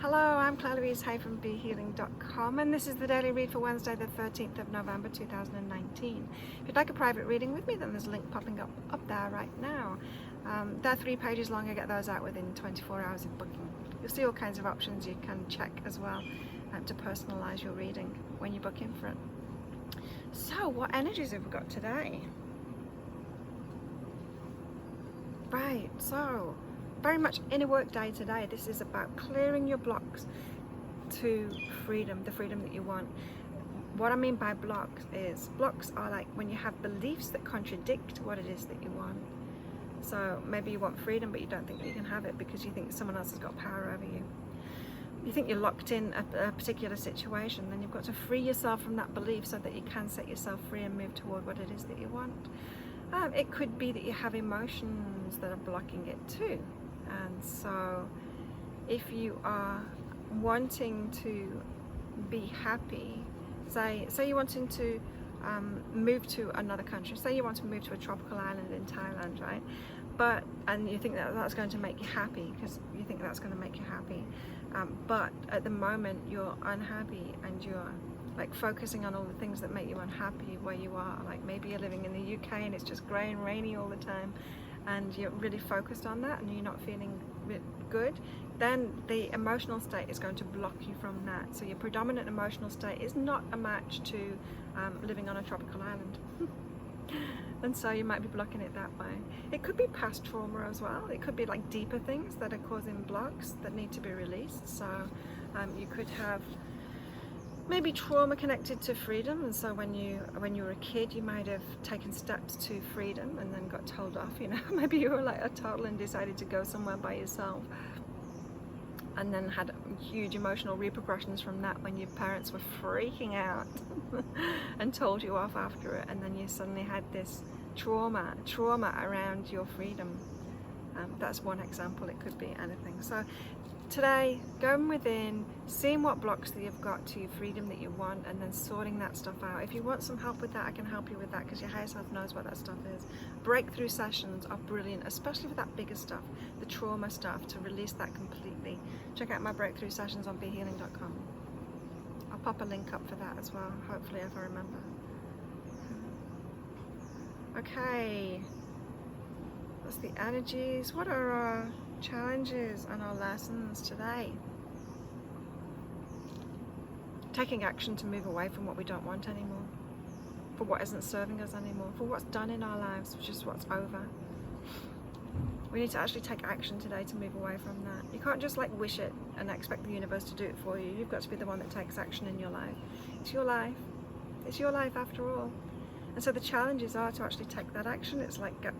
Hello, I'm Claire Louise Hay from BeHealing.com, and this is the daily read for Wednesday the 13th of November 2019. If you'd like a private reading with me, then there's a link popping up there right now. They're 3 pages long. I get those out within 24 hours of booking. You'll see all kinds of options you can check as well to personalise your reading when you book in for it. So, what energies have we got today? Right, so very much inner work day today. This is about clearing your blocks to freedom, the freedom that you want. What I mean by blocks are like when you have beliefs that contradict what it is that you want. So maybe you want freedom, but you don't think that you can have it because you think someone else has got power over you. You think you're locked in a particular situation, then you've got to free yourself from that belief so that you can set yourself free and move toward what it is that you want. It could be that you have emotions that are blocking it too. And so if you are wanting to be happy, say you're wanting to move to another country, say you want to move to a tropical island in Thailand, right? And you think that that's going to make you happy because you think that's going to make you happy, but at the moment you're unhappy and you're like focusing on all the things that make you unhappy where you are. Like maybe you're living in the UK and it's just grey and rainy all the time, and you're really focused on that and you're not feeling good, then the emotional state is going to block you from that. So your predominant emotional state is not a match to living on a tropical island. And so you might be blocking it that way. It could be past trauma as well. It could be like deeper things that are causing blocks that need to be released. So you could have maybe trauma connected to freedom, and so when you were a kid you might have taken steps to freedom and then got told off, you know. Maybe you were like a toddler and decided to go somewhere by yourself and then had huge emotional repercussions from that when your parents were freaking out and told you off after it, and then you suddenly had this trauma around your freedom. That's one example. It could be anything. So today, going within, seeing what blocks that you've got to your freedom that you want, and then sorting that stuff out. If you want some help with that, I can help you with that because your higher self knows what that stuff is. Breakthrough sessions are brilliant, especially for that bigger stuff, the trauma stuff, to release that completely. Check out my breakthrough sessions on BeHealing.com. I'll pop a link up for that as well, hopefully, if I remember. Okay, that's the energies. What are our challenges and our lessons today? Taking action to move away from what we don't want anymore, for what isn't serving us anymore, for what's done in our lives, just what's over. We need to actually take action today to move away from that. You can't just like wish it and expect the universe to do it for you. You've got to be the one that takes action in your life. It's your life. It's your life after all. And so the challenges are to actually take that action. It's like get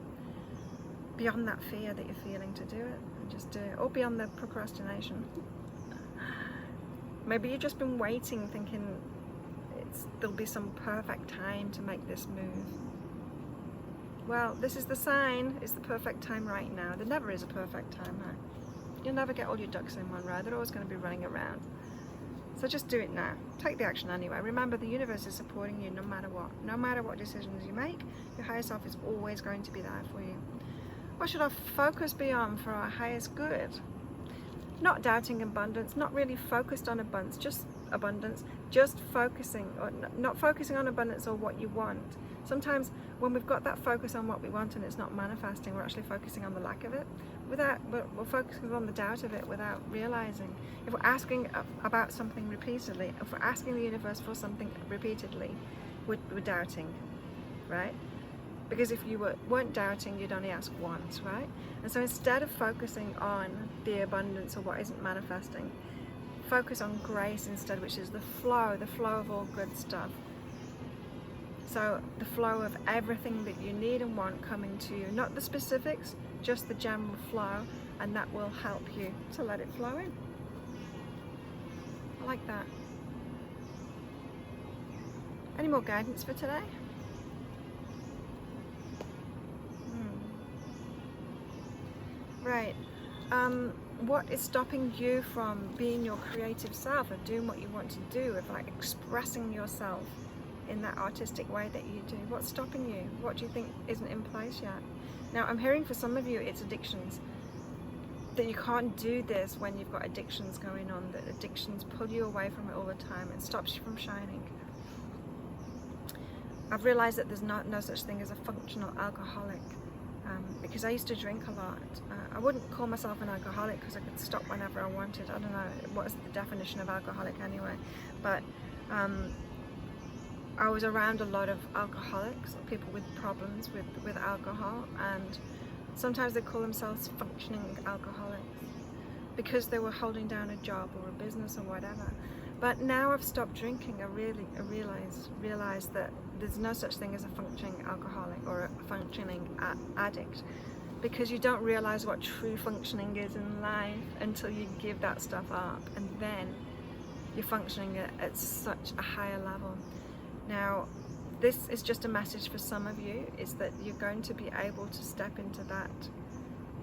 beyond that fear that you're feeling to do it, and just do it, or beyond the procrastination. Maybe you've just been waiting thinking there'll be some perfect time to make this move. Well, this is the sign. It's the perfect time right now. There never is a perfect time, right? You'll never get all your ducks in one row. They're always going to be running around. So just do it now. Take the action anyway. Remember, the universe is supporting you no matter what. No matter what decisions you make, your higher self is always going to be there for you. What should our focus be on for our highest good? Not doubting abundance, not really focused on abundance, just focusing, or not focusing on abundance or what you want. Sometimes when we've got that focus on what we want and it's not manifesting, we're actually focusing on the lack of it. We're focusing on the doubt of it without realizing. If we're asking about something repeatedly, if we're asking the universe for something repeatedly, we're doubting, right? Because if you weren't doubting, you'd only ask once, right? And so instead of focusing on the abundance or what isn't manifesting, focus on grace instead, which is the flow of all good stuff. So the flow of everything that you need and want coming to you, not the specifics, just the general flow, and that will help you to let it flow in. I like that. Any more guidance for today? Right. What is stopping you from being your creative self, of doing what you want to do, of like expressing yourself in that artistic way that you do? What's stopping you? What do you think isn't in place yet? Now, I'm hearing for some of you it's addictions. that you can't do this when you've got addictions going on, that addictions pull you away from it all the time and stops you from shining. I've realized that there's no such thing as a functional alcoholic, because I used to drink a lot. I wouldn't call myself an alcoholic because I could stop whenever I wanted. I don't know what's the definition of alcoholic anyway, but I was around a lot of alcoholics, people with problems with alcohol, and sometimes they call themselves functioning alcoholics because they were holding down a job or a business or whatever. But now I've stopped drinking, I realized that there's no such thing as a functioning alcoholic or a functioning addict, because you don't realize what true functioning is in life until you give that stuff up, and then you're functioning at such a higher level. Now, this is just a message for some of you, is that you're going to be able to step into that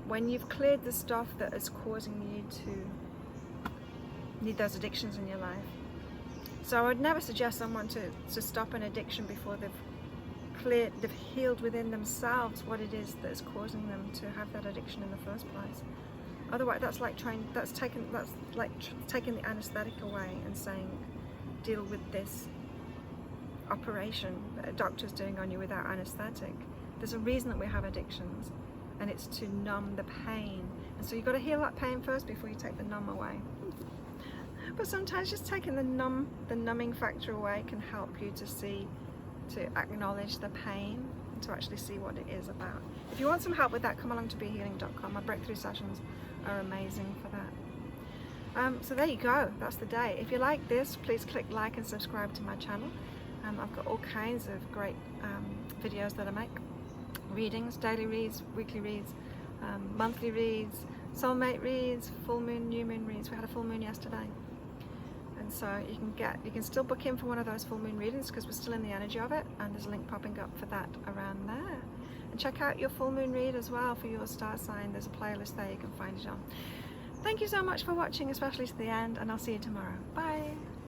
when you've cleared the stuff that is causing you to need those addictions in your life. So I would never suggest someone to stop an addiction before they've healed within themselves what it is that is causing them to have that addiction in the first place. Otherwise, that's like taking the anesthetic away and saying, deal with this operation that a doctor's doing on you without anesthetic. There's a reason that we have addictions, and it's to numb the pain. And so you've got to heal that pain first before you take the numb away. But sometimes just taking the numbing factor away can help you to acknowledge the pain and to actually see what it is about. If you want some help with that, come along to BeHealing.com. My breakthrough sessions are amazing for that. So there you go, that's the day. If you like this, please click like and subscribe to my channel. I've got all kinds of great videos that I make. Readings, daily reads, weekly reads, monthly reads, soulmate reads, full moon, new moon reads. We had a full moon yesterday. And so you can still book in for one of those full moon readings because we're still in the energy of it, and there's a link popping up for that around there. And check out your full moon read as well for your star sign. There's a playlist there you can find it on. Thank you so much for watching, especially to the end, and I'll see you tomorrow. Bye.